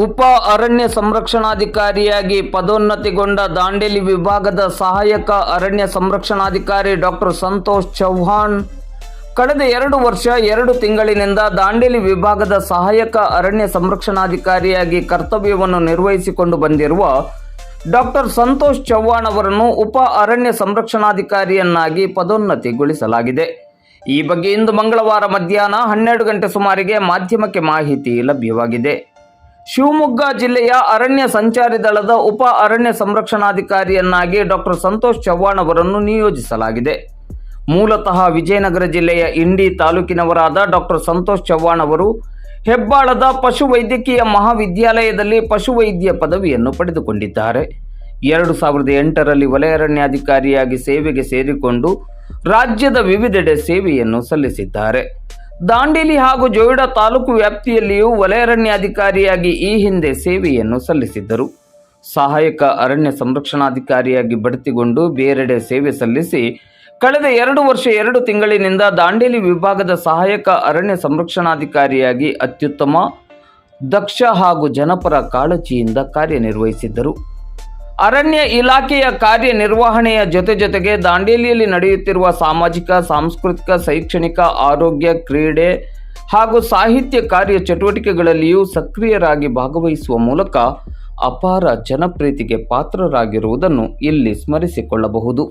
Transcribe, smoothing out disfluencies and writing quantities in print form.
ಉಪ ಅರಣ್ಯ ಸಂರಕ್ಷಣಾಧಿಕಾರಿಯಾಗಿ ಪದೋನ್ನತಿಗೊಂಡ ದಾಂಡೇಲಿ ವಿಭಾಗದ ಸಹಾಯಕ ಅರಣ್ಯ ಸಂರಕ್ಷಣಾಧಿಕಾರಿ ಡಾಕ್ಟರ್ ಸಂತೋಷ್ ಚೌಹಾಣ್ ಕಳೆದ 2 ವರ್ಷ 2 ತಿಂಗಳಿನಿಂದ ದಾಂಡೇಲಿ ವಿಭಾಗದ ಸಹಾಯಕ ಅರಣ್ಯ ಸಂರಕ್ಷಣಾಧಿಕಾರಿಯಾಗಿ ಕರ್ತವ್ಯವನ್ನು ನಿರ್ವಹಿಸಿಕೊಂಡು ಬಂದಿರುವ ಡಾಕ್ಟರ್ ಸಂತೋಷ್ ಚೌಹಾಣ್ ಅವರನ್ನು ಉಪ ಅರಣ್ಯ ಸಂರಕ್ಷಣಾಧಿಕಾರಿಯನ್ನಾಗಿ ಪದೋನ್ನತಿಗೊಳಿಸಲಾಗಿದೆ. ಈ ಬಗ್ಗೆ ಇಂದು ಮಂಗಳವಾರ ಮಧ್ಯಾಹ್ನ 12 ಗಂಟೆ ಸುಮಾರಿಗೆ ಮಾಧ್ಯಮಕ್ಕೆ ಮಾಹಿತಿ ಲಭ್ಯವಾಗಿದೆ. ಶಿವಮೊಗ್ಗ ಜಿಲ್ಲೆಯ ಅರಣ್ಯ ಸಂಚಾರಿ ದಳದ ಉಪ ಅರಣ್ಯ ಸಂರಕ್ಷಣಾಧಿಕಾರಿಯನ್ನಾಗಿ ಡಾಕ್ಟರ್ ಸಂತೋಷ್ ಚೌಹಾಣ್ ಅವರನ್ನು ನಿಯೋಜಿಸಲಾಗಿದೆ. ಮೂಲತಃ ವಿಜಯನಗರ ಜಿಲ್ಲೆಯ ಇಂಡಿ ತಾಲೂಕಿನವರಾದ ಡಾಕ್ಟರ್ ಸಂತೋಷ್ ಚೌಹಾಣ್ ಅವರು ಹೆಬ್ಬಾಳದ ಪಶುವೈದ್ಯಕೀಯ ಮಹಾವಿದ್ಯಾಲಯದಲ್ಲಿ ಪಶುವೈದ್ಯ ಪದವಿಯನ್ನು ಪಡೆದುಕೊಂಡಿದ್ದಾರೆ. 2008ರಲ್ಲಿ ವಲಯ ಅರಣ್ಯಾಧಿಕಾರಿಯಾಗಿ ಸೇವೆಗೆ ಸೇರಿಕೊಂಡು ರಾಜ್ಯದ ವಿವಿಧೆಡೆ ಸೇವೆಯನ್ನು ಸಲ್ಲಿಸಿದ್ದಾರೆ. ದಾಂಡೇಲಿ ಹಾಗೂ ಜೋಯಿಡಾ ತಾಲೂಕು ವ್ಯಾಪ್ತಿಯಲ್ಲಿಯೂ ವಲಯ ಅರಣ್ಯಾಧಿಕಾರಿಯಾಗಿ ಈ ಹಿಂದೆ ಸೇವೆಯನ್ನು ಸಲ್ಲಿಸಿದ್ದರು. ಸಹಾಯಕ ಅರಣ್ಯ ಸಂರಕ್ಷಣಾಧಿಕಾರಿಯಾಗಿ ಬಡ್ತಿಗೊಂಡು ಬೇರೆಡೆ ಸೇವೆ ಸಲ್ಲಿಸಿ ಕಳೆದ 2 ವರ್ಷ 2 ತಿಂಗಳಿನಿಂದ ದಾಂಡೇಲಿ ವಿಭಾಗದ ಸಹಾಯಕ ಅರಣ್ಯ ಸಂರಕ್ಷಣಾಧಿಕಾರಿಯಾಗಿ ಅತ್ಯುತ್ತಮ, ದಕ್ಷ ಹಾಗೂ ಜನಪರ ಕಾಳಜಿಯಿಂದ ಕಾರ್ಯನಿರ್ವಹಿಸಿದ್ದರು. ಅರಣ್ಯ ಇಲಾಖೆಯ ಕಾರ್ಯನಿರ್ವಹಣೆಯ ಜೊತೆಗೆ ದಾಂಡೇಲಿಯಲ್ಲಿ ನಡೆಯುತ್ತಿರುವ ಸಾಮಾಜಿಕ, ಸಾಂಸ್ಕೃತಿಕ, ಶೈಕ್ಷಣಿಕ, ಆರೋಗ್ಯ, ಕ್ರೀಡೆ ಹಾಗೂ ಸಾಹಿತ್ಯ ಕಾರ್ಯ ಚಟುವಟಿಕೆಗಳಲ್ಲಿಯೂ ಸಕ್ರಿಯರಾಗಿ ಭಾಗವಹಿಸುವ ಮೂಲಕ ಅಪಾರ ಜನಪ್ರೀತಿಗೆ ಪಾತ್ರರಾಗಿರುವುದನ್ನು ಇಲ್ಲಿ ಸ್ಮರಿಸಿಕೊಳ್ಳಬಹುದು.